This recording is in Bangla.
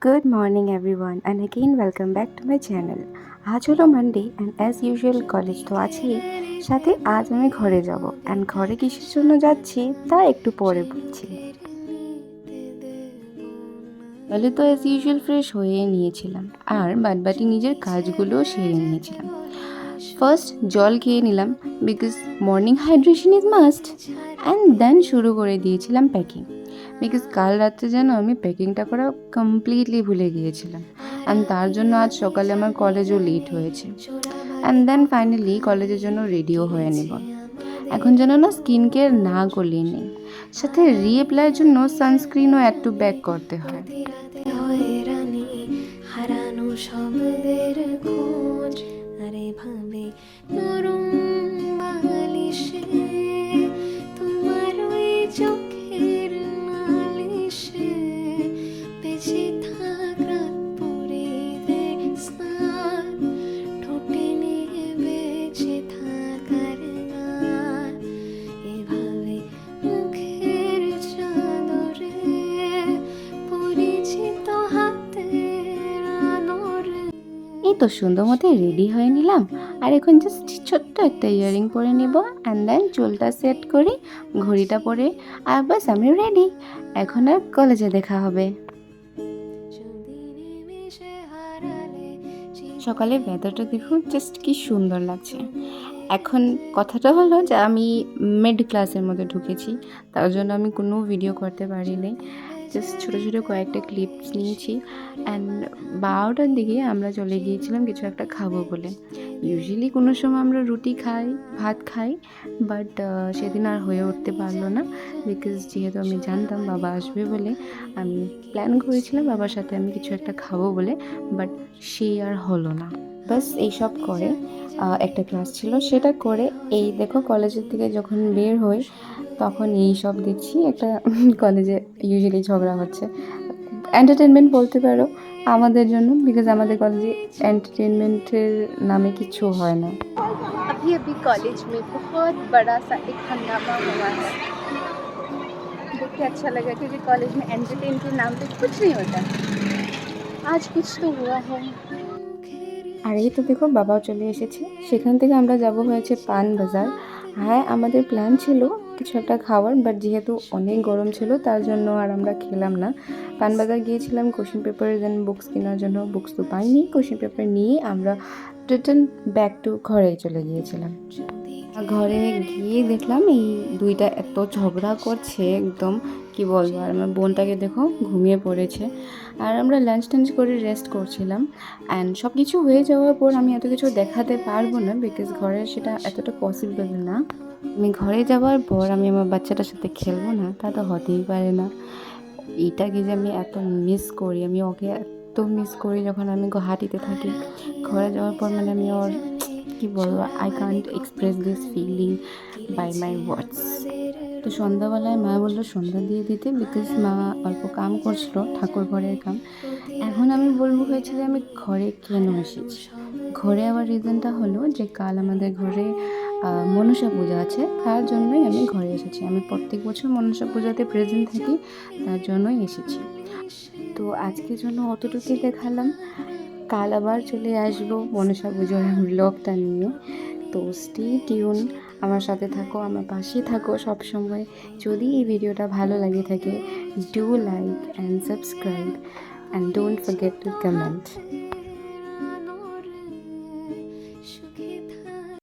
Good morning everyone and again welcome back to my channel. আজ হলো Monday and as usual college তো আছেই, সাথে আজ আমি ঘরে যাব অ্যান্ড ঘরে কিসের জন্য যাচ্ছি তা একটু পরে বলছি। তাহলে তো অ্যাজ ইউজুয়াল ফ্রেশ হয়ে নিয়েছিলাম আর বাদবাকি নিজের কাজগুলোও সেরে নিয়েছিলাম। ফার্স্ট জল খেয়ে নিলাম because morning hydration is must, and then শুরু করে দিয়েছিলাম প্যাকিং বিকজ কাল রাত্রে যেন আমি প্যাকিংটা করা কমপ্লিটলি ভুলে গিয়েছিলাম অ্যান্ড তার জন্য আজ সকালে আমার কলেজও লেট হয়েছে। অ্যান্ড দেন ফাইনালি কলেজের জন্য রেডিও হয়ে নেব। এখন যেন না স্কিন কেয়ার না করলেই নেই, সাথে রিঅ্যাপ্লাইয়ের জন্য সানস্ক্রিনও একটু ব্যাক করতে হয়। হারানো শব্দের খোঁজ আরে ভাবে নরম বালিশে তোমার ওই চোখের নালিশে বেঁচে থাক রাত পড়িতে স্নান ঠোঁটে নিয়ে বেঁচে থাকার গান এভাবে মুখের চাদরে পরিচিত হাতের আদরে। এই তো সুন্দর মতো রেডি হয়ে নিলাম আর এখন জাস্ট ছোট্ট একটা ইয়ারিং পরে নিব অ্যান্ড দেন চুলটা সেট করি, ঘড়িটা পরে আর বাস আমি রেডি। এখন আর কলেজে দেখা হবে। সকালে ওয়েদারটা দেখুন জাস্ট কি সুন্দর লাগছে। এখন কথাটা হলো যে আমি মিড ক্লাসের মধ্যে ঢুকেছি, তার জন্য আমি কোনো ভিডিও করতে পারিনি, জাস্ট ছোটো ছোটো কয়েকটা ক্লিপস নিয়েছি। অ্যান্ড 12টার দিকে আমরা চলে গিয়েছিলাম কিছু একটা খাবো বলে। ইউজুয়ালি কোনো সময় আমরা রুটি খাই, ভাত খাই, বাট সেদিন আর হয়ে উঠতে পারলো না বিকজ যেহেতু আমি জানতাম বাবা আসবে বলে আমি প্ল্যান করেছিলাম বাবার সাথে আমি কিছু একটা খাবো বলে, বাট সেই আর হলো না। বাস এইসব করে একটা ক্লাস ছিল সেটা করে এই দেখো কলেজের থেকে যখন বের হই তখন এই সব দেখছি একটা কলেজে ইউজুয়ালি ঝগড়া হচ্ছে। এন্টারটেনমেন্ট বলতে পারো আমাদের জন্য, বিকজ আমাদের কলেজে এন্টারটেনমেন্টের নামে কিছু হয় না। अभी अभी कॉलेज में बहुत बड़ा सा एक हंगामा हुआ है। देख के अच्छा लगा क्योंकि कॉलेज में एंटरटेन के नाम पे कुछ नहीं होता, आज कुछ तो हुआ है। আর এই তো দেখো বাবাও চলে এসেছে, সেখান থেকে আমরা যাব হয়েছে পান বাজার। হ্যাঁ আমাদের প্ল্যান ছিল কিছু একটা খাওয়ার, বাট যেহেতু অনেক গরম ছিল তার জন্য আর আমরা খেলাম না। পান বাজার গিয়েছিলাম কোশ্চেন পেপার দেন বুকস কেনার জন্য, বুকস তো পাইনি, কোশ্চেন পেপার নিয়ে আমরা রিটার্ন ব্যাক টু ঘরে চলে গিয়েছিলাম। ঘরে গিয়ে দেখলাম এই দুইটা এত ঝগড়া করছে একদম কি বলবো, আর আমার বোনটাকে দেখো ঘুমিয়ে পড়েছে। আর আমরা লাঞ্চ টাঞ্চ করে রেস্ট করছিলাম অ্যান্ড সব কিছু হয়ে যাওয়ার পর আমি এত কিছু দেখাতে পারবো না বিকজ ঘরে সেটা এতটা পসিবল না। আমি ঘরে যাওয়ার পর আমি আমার বাচ্চাটার সাথে খেলবো না তা তো হতেই পারে না। এইটাকে যে আমি এত মিস করি, আমি ওকে এত মিস করি যখন আমি গুয়াহাটিতে থাকি। ঘরে যাওয়ার পর মানে আমি ওর কি বলবো, I can't express this feeling by my words. তো সন্ধ্যাবেলায় মা বললো সন্ধ্যা দিয়ে দিতে বিকজ মা অল্প কাম করছিল ঠাকুর ঘরের কাম। এখন আমি বলবো হয়েছে যে আমি ঘরে কেন এসেছি। ঘরে আবার রিজনটা হলো যে কাল আমাদের ঘরে মনসা পূজা আছে, তার জন্যই আমি ঘরে এসেছি। আমি প্রত্যেক বছর মনসা পূজাতে প্রেজেন্ট থাকি, তার জন্যই এসেছি। তো আজকের জন্য অতটুকুই দেখালাম, কাল আবার চলে আসবো মনসা পুজোর ব্লগটা নিয়ে। তো স্টে টিউন, আমার সাথে থাকো, আমার পাশে থাকো সব সময়। যদি এই ভিডিওটা ভালো লাগে থাকে do like and subscribe and don't forget to comment.